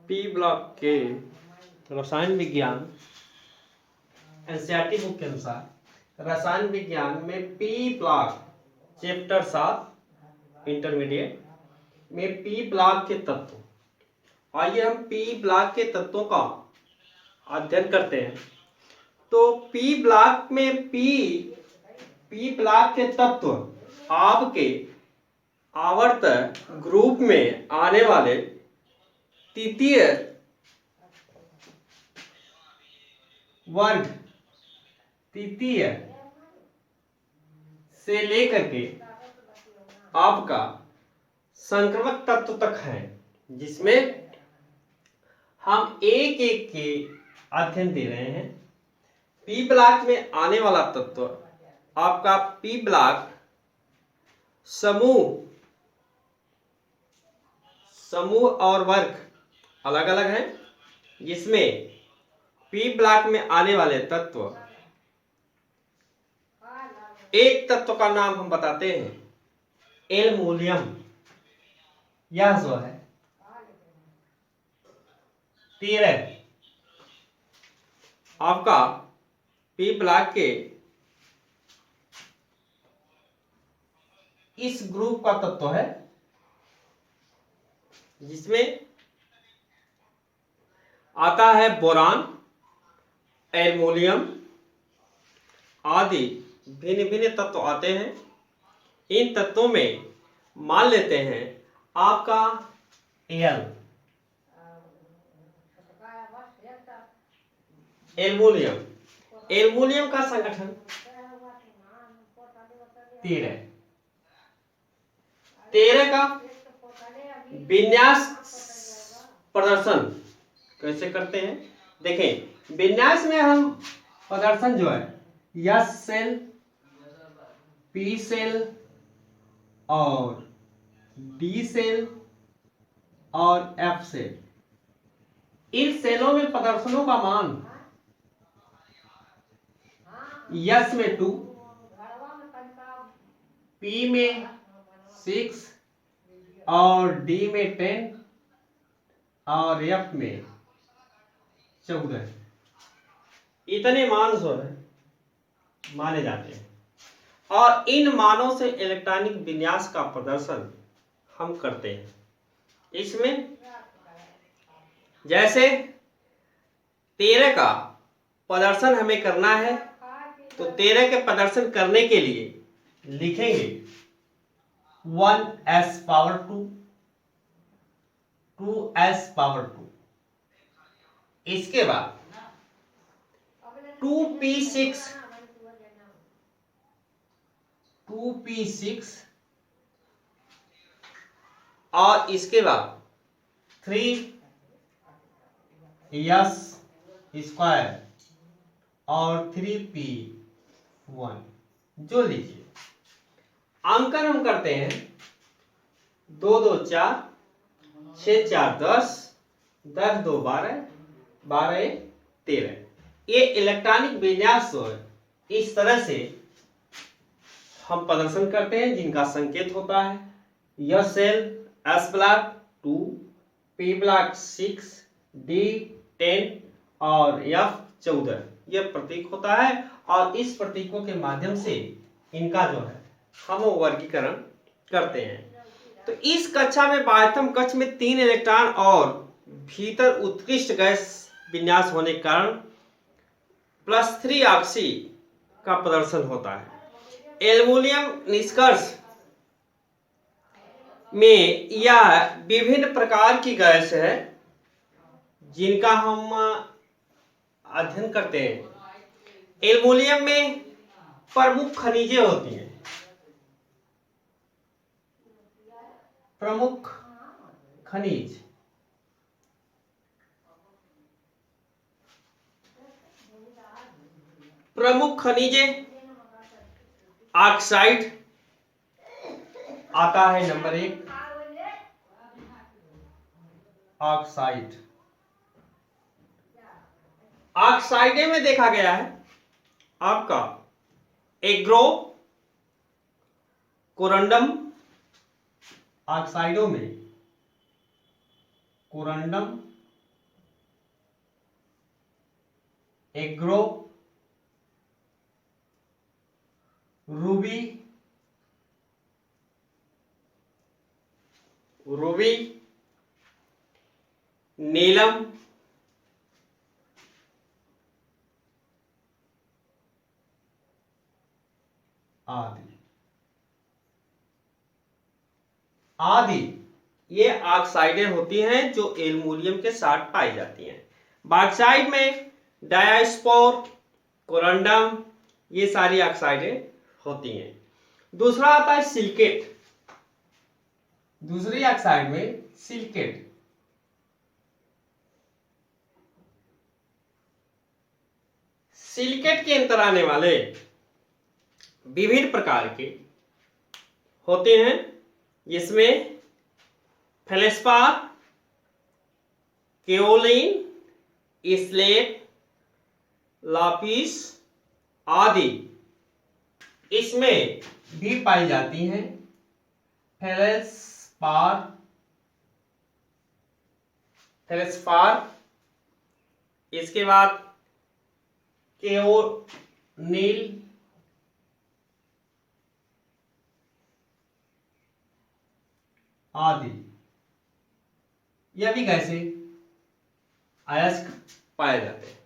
P block के रसायन विज्ञान एनसीईआरटी बुक के अनुसार रसायन विज्ञान में पी ब्लॉक चैप्टर 7 इंटरमीडिएट में पी ब्लॉक के तत्व। आइए हम पी ब्लॉक के तत्वों का अध्ययन करते हैं। तो पी ब्लॉक में पी ब्लॉक के तत्व आपके आवर्त ग्रुप में आने वाले तृतीय वर्ग तृतीय से लेकर के आपका संक्रमक तत्व तक है, जिसमें हम एक एक के अध्ययन दे रहे हैं। पी ब्लॉक में आने वाला तत्व आपका पी ब्लॉक समूह और वर्ग अलग अलग है, जिसमें पी ब्लॉक में आने वाले तत्व, एक तत्व का नाम हम बताते हैं एल्युमिनियम। यह जो है 13 आपका पी ब्लॉक के इस ग्रुप का तत्व है, जिसमें आता है बोरान, एल्युमिनियम आदि भिन्न भिन्न तत्व आते हैं। इन तत्वों में मान लेते हैं आपका एल्युमिनियम का संगठन 13 का विन्यास प्रदर्शन कैसे करते हैं। देखें, विन्यास में हम प्रदर्शन जो है एस सेल, पी सेल और डी सेल और एफ सेल, इन सेलों में प्रदर्शनों का मान एस में 2, पी में 6 और डी में 10 और एफ में 14, इतने मान जो है माने जाते हैं। और इन मानों से इलेक्ट्रॉनिक विन्यास का प्रदर्शन हम करते हैं। इसमें जैसे 13 का प्रदर्शन हमें करना है, तो 13 के प्रदर्शन करने के लिए लिखेंगे 1s पावर 2, 2s पावर 2, इसके बाद 2p6 और इसके बाद 3s स्क्वायर और 3p1 जो लीजिए। अंकन हम करते हैं 2 2 4, 6 4 10, 10 2 12, 12 1 13। ये इलेक्ट्रॉनिक विन्यास जो है इस तरह से हम प्रदर्शन करते हैं, जिनका संकेत होता है यस सेल, s block 2, p block 6, d 10 और एफ 14। यह प्रतीक होता है और इस प्रतीकों के माध्यम से इनका जो है हम वर्गीकरण करते हैं। तो इस कक्षा में बाह्यतम कक्ष में 3 इलेक्ट्रॉन और भीतर उत्कृष्ट गैस विन्यास होने के कारण +3 ऑक्सी का प्रदर्शन होता है। एल्युमिनियम निष्कर्ष में यह विभिन्न प्रकार की गैस है, जिनका हम अध्ययन करते हैं। एल्युमिनियम में प्रमुख खनिजें होती हैं। प्रमुख खनिज ऑक्साइड आता है नंबर 1, ऑक्साइड में देखा गया है आपका एग्रो कोरंडम ऑक्साइडों में कोरंडम एग्रो, रूबी, रूबी, नीलम, आदि आदि ये ऑक्साइडें होती हैं जो एल्युमिनियम के साथ पाई जाती हैं। बॉक्साइड में डायस्पोर, कोरंडम, ये सारी ऑक्साइडें होती हैं। दूसरा आता है सिलिकेट। दूसरी ऑक्साइड में सिलिकेट, सिलिकेट के अंदर आने वाले विभिन्न प्रकार के होते हैं, जिसमें फेल्सपार, केओलिन, स्लेट, लापिस आदि इसमें भी पाई जाती हैं। फेल्सपार, इसके बाद केओनिल, आदि यह भी कैसे अयस्क पाए जाते हैं।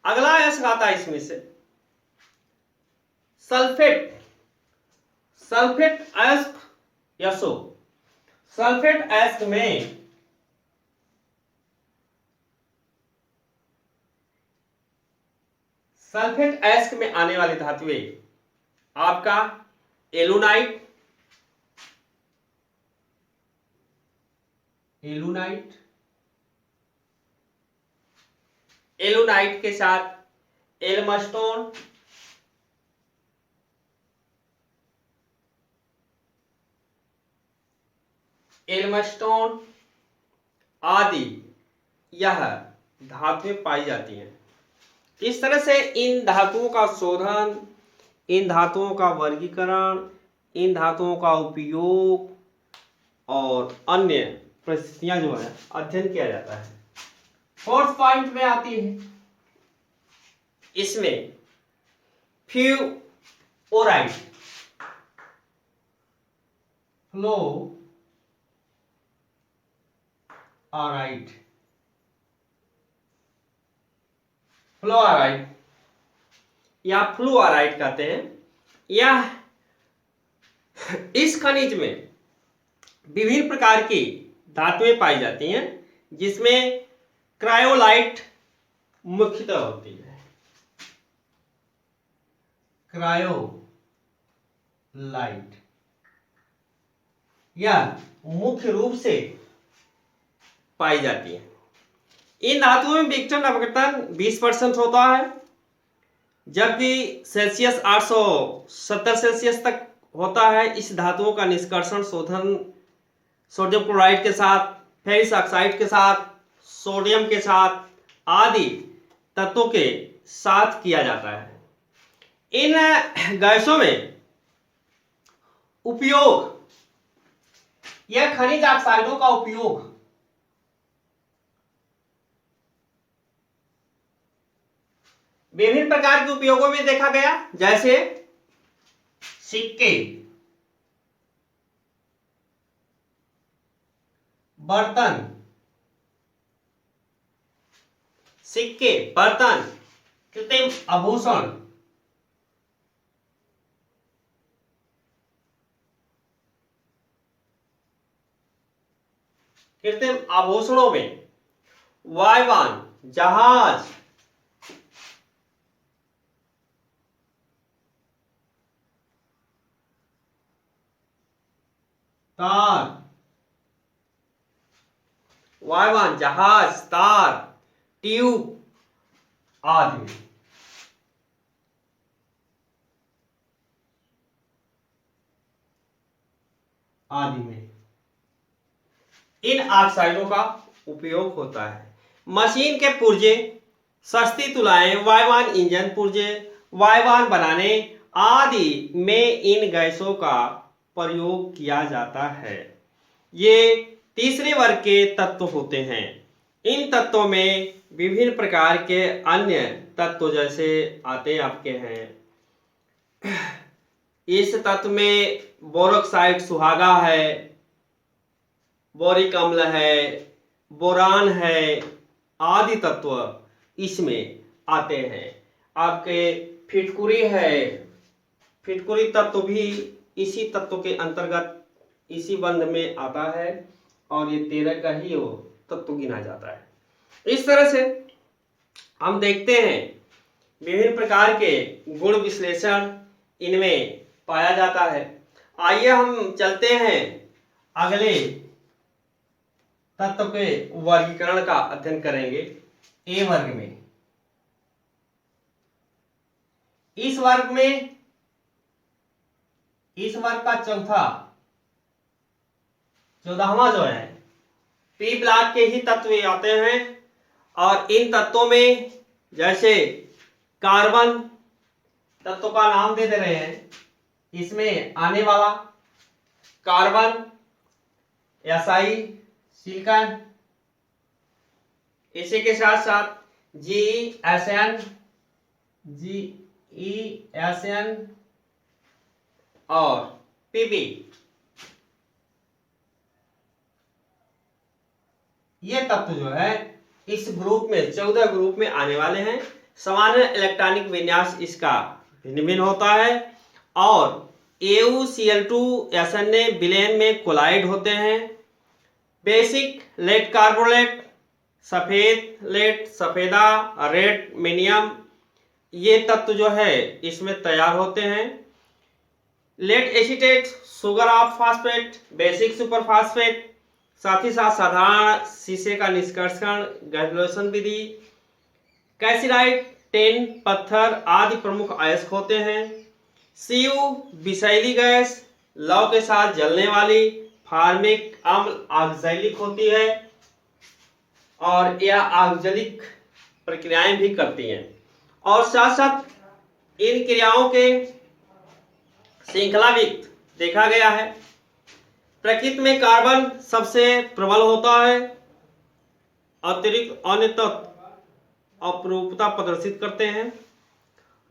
अगला अयस्क आता है इसमें से सल्फेट। सल्फेट अयस्क यसो, सल्फेट अयस्क में सल्फेट अयस्क में आने वाली धातुएं आपका एलुनाइट, एलुनाइट के साथ एल्मस्टोन, आदि यह धातुएं पाई जाती हैं। इस तरह से इन धातुओं का शोधन, इन धातुओं का वर्गीकरण, इन धातुओं का उपयोग और अन्य परिस्थितियां जो है अध्ययन किया जाता है। फोर्थ पॉइंट में आती है इसमें फ्लोराइड, फ्लोराइड या फ्लूआराइड कहते हैं। यह इस खनिज में विभिन्न प्रकार की धातुएं पाई जाती हैं, जिसमें क्रायोलाइट मुख्यतः होती है। क्रायोलाइट यह मुख्य रूप से पाई जाती है। इन धातुओं में विघटन अपघटन 20% होता है, जबकि सेल्सियस 870 सेल्सियस तक होता है। इस धातुओं का निष्कर्षण शोधन सोडियम क्लोराइड के साथ, फेरिस ऑक्साइड के साथ, सोडियम के साथ आदि तत्वों के साथ किया जाता है। इन गैसों में उपयोग, यह खनिज ऑक्साइडों का उपयोग विभिन्न प्रकार के उपयोगों में देखा गया, जैसे सिक्के, बर्तन, कृत्रिम आभूषण, कृत्रिम आभूषणों में वायुयान, जहाज, तार, ट्यूब आदि में इन ऑक्साइडों का उपयोग होता है। मशीन के पुर्जे, सस्ती तुलाएं, वायुयान इंजन पुर्जे, वायुयान बनाने आदि में इन गैसों का प्रयोग किया जाता है। ये तीसरे वर्ग के तत्व होते हैं। इन तत्वों में विभिन्न प्रकार के अन्य तत्व जैसे आते आपके हैं। इस तत्व में बोरोक्साइड सुहागा है, बोरिक अम्ल है, बोरान है, आदि तत्व इसमें आते हैं। आपके फिटकुरी है, फिटकुरी तत्व भी इसी तत्व के अंतर्गत इसी बंध में आता है और ये 13 का ही वो तत्व गिना जाता है। इस तरह से हम देखते हैं विभिन्न प्रकार के गुण विश्लेषण इनमें पाया जाता है। आइए हम चलते हैं अगले तत्व के वर्गीकरण का अध्ययन करेंगे ए वर्ग में। इस वर्ग का 14वां जो है पी ब्लॉक के ही तत्व आते हैं और इन तत्वों में जैसे कार्बन तत्व का नाम दे रहे हैं, इसमें आने वाला कार्बन, SI सिलिकॉन, इसी के साथ साथ GeSN और Pb, ये तत्व जो है इस ग्रुप में 14 ग्रुप में आने वाले हैं। सामान्य इलेक्ट्रॉनिक विन्यास इसका भिन्न भिन्न होता है और AuCl2SN विलयन में कोलाइड होते हैं। बेसिक लेड कार्बोनेट, सफेद लेड, सफेदा, रेड मिनियम, ये तत्व जो है इसमें तैयार होते हैं। Lead acetate, sugar of phosphate, basic super phosphate, साथ ही साथ साधारण शीशे का निष्कर्षण ग्रेजुलेशन विधि, कैल्साइट, टिन, पत्थर आदि प्रमुख अयस्क होते हैं। Cu विषैली गैस, लौ के साथ जलने वाली, फार्मिक अम्ल ऑक्सैलिक होती है और यह ऑक्सैलिक प्रक्रियाएं भी करती हैं और साथ साथ इन क्रियाओं के श्रृंखलाविक्त देखा गया है। प्रकृति में कार्बन सबसे प्रबल होता है, अतिरिक्त अन्य तत्व अपरूपता प्रदर्शित करते हैं।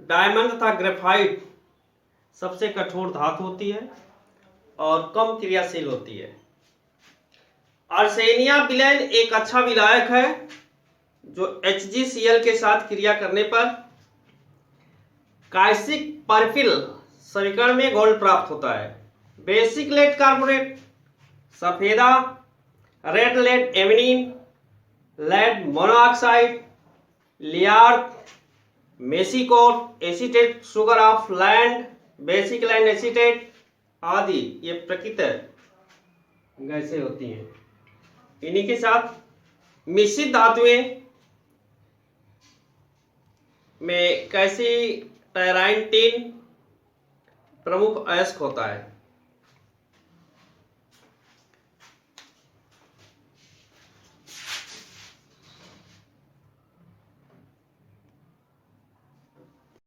डायमंड तथा ग्रेफाइट सबसे कठोर धातु होती है और कम क्रियाशील होती है। अर्सेनिया विलयन एक अच्छा विलायक है जो HgCl के साथ क्रिया करने पर काइसिक परफिल समीकरण में गोल्ड प्राप्त होता है। बेसिक लेड कार्बोनेट, सफेदा, रेड लेड एमिनिन, lead monoxide, litharge, massicot, acetate, sugar of lead, basic lead acetate आदि ये प्रकृति गैसें होती हैं। इन्हीं के साथ मिश्रित धातुएं में कैसी टेराइन टिन प्रमुख अयस्क होता है।